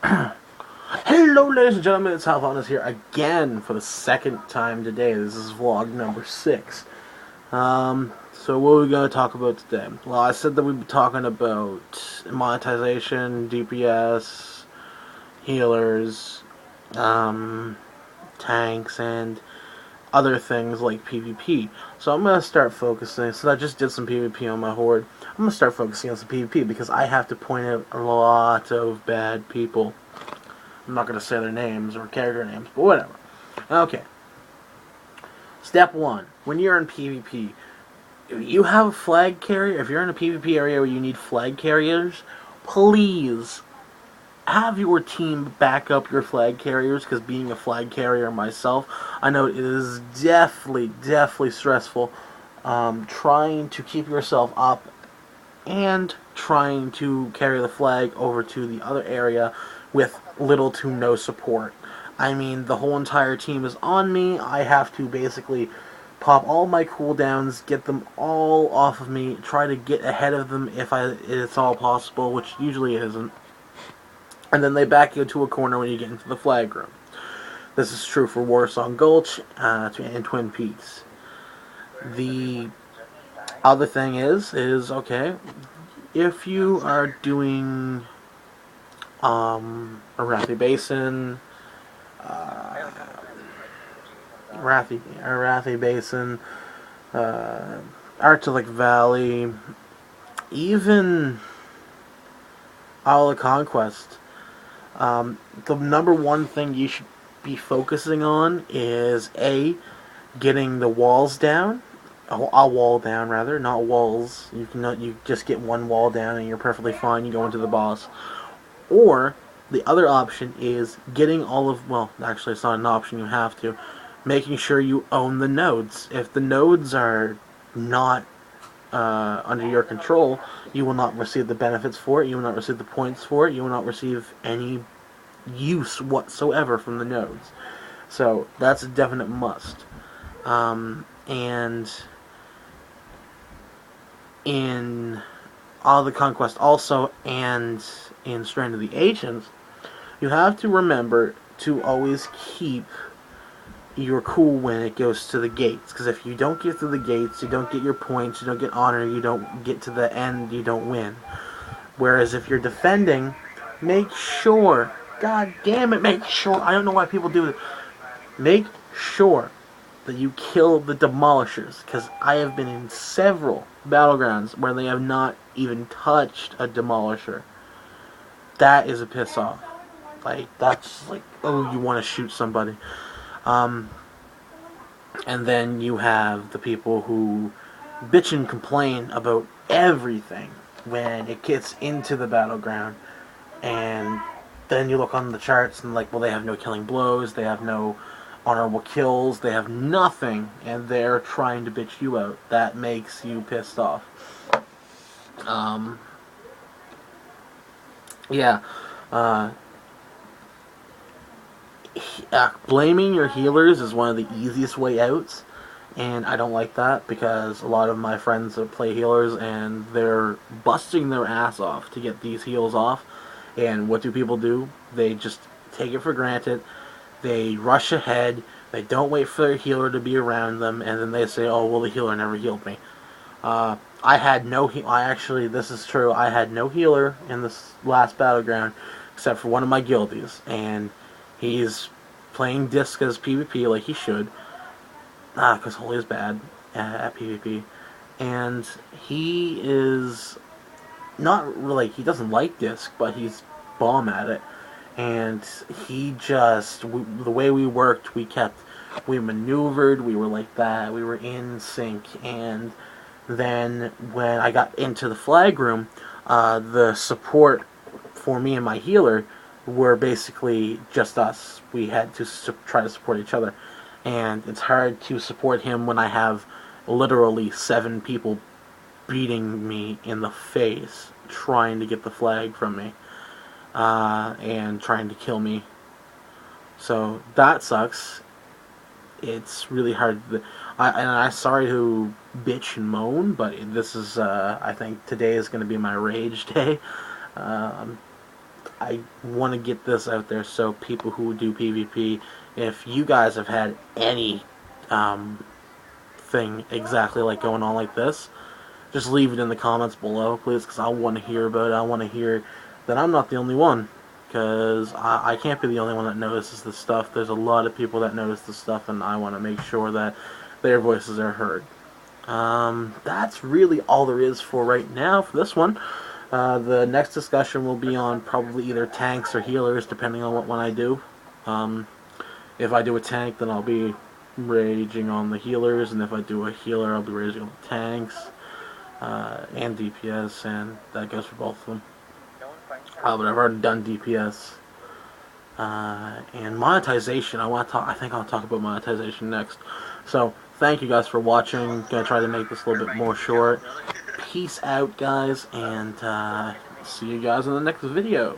Hello, ladies and gentlemen, it's Halvonis here again for the second time today. This is vlog number 6. So what are we going to talk about today? Well, I said that we'd be talking about monetization, DPS, healers, tanks, and other things like PvP. So I'm going to start focusing, since I just did some PvP on my horde, I'm going to start focusing on some PvP because I have to point out a lot of bad people. I'm not going to say their names or character names, but whatever. Okay. Step 1. When you're in PvP, if you have a flag carrier, if you're in a PvP area where you need flag carriers, please have your team back up your flag carriers, because being a flag carrier myself, I know it is definitely stressful trying to keep yourself up and trying to carry the flag over to the other area with little to no support. I mean, the whole entire team is on me. I have to basically pop all my cooldowns, get them all off of me, try to get ahead of them if it's all possible, which usually isn't. And then they back you to a corner when you get into the flag room. This is true for Warsong Gulch and Twin Peaks. The other thing is okay, if you are doing Arathi Basin, Arathi Basin, Arctic Valley, even Isle of Conquest, the number one thing you should be focusing on is getting the walls down, a wall down rather, not walls. You just get one wall down and you're perfectly fine. You go into the boss. Or the other option is getting all of, well, actually it's not an option, you have to, making sure you own the nodes. If the nodes are not under your control, you will not receive the benefits for it, you will not receive the points for it, you will not receive any use whatsoever from the nodes. So that's a definite must. And in all the Conquest also, and in Strand of the Ancients, you have to remember to always keep your cool when it goes to the gates, because if you don't get through the gates, you don't get your points, you don't get honor, you don't get to the end, you don't win. Whereas if you're defending, make sure, god damn it, make sure, I don't know why people do it, make sure that you kill the demolishers, because I have been in several battlegrounds where they have not even touched a demolisher. That is a piss off. Like, that's like, oh, you want to shoot somebody. And then you have the people who bitch and complain about everything when it gets into the battleground, and then you look on the charts and like, well, they have no killing blows, they have no honorable kills, they have nothing, and they're trying to bitch you out. That makes you pissed off. Yeah. Blaming your healers is one of the easiest way outs, and I don't like that because a lot of my friends that play healers and they're busting their ass off to get these heals off, and what do people do? They just take it for granted. They rush ahead. They don't wait for their healer to be around them, and then they say, "Oh, well, the healer never healed me." I had no. This is true. I had no healer in this last battleground, except for one of my guildies, and he's playing disc as PvP like he should, because Holy is bad at PvP, and he is not really. He doesn't like disc, but he's bomb at it. And he just, the way we worked, we maneuvered, we were like that, we were in sync. And then when I got into the flag room, the support for me and my healer were basically just us. We had to try to support each other. And it's hard to support him when I have literally 7 people beating me in the face, trying to get the flag from me. And trying to kill me. So that sucks. It's really hard. I'm sorry to bitch and moan, but this is, I think today is going to be my rage day. I want to get this out there so people who do PvP, if you guys have had any um, thing exactly like going on like this, just leave it in the comments below, please, because I want to hear about it. I want to hear that I'm not the only one, because I can't be the only one that notices this stuff. There's a lot of people that notice this stuff, and I want to make sure that their voices are heard. That's really all there is for right now for this one. The next discussion will be on probably either tanks or healers, depending on what one I do. If I do a tank, then I'll be raging on the healers, and if I do a healer, I'll be raging on the tanks and DPS, and that goes for both of them. But I've already done DPS. And monetization, I think I'll talk about monetization next. So, thank you guys for watching. Gonna try to make this a little bit more short. Peace out, guys, and see you guys in the next video.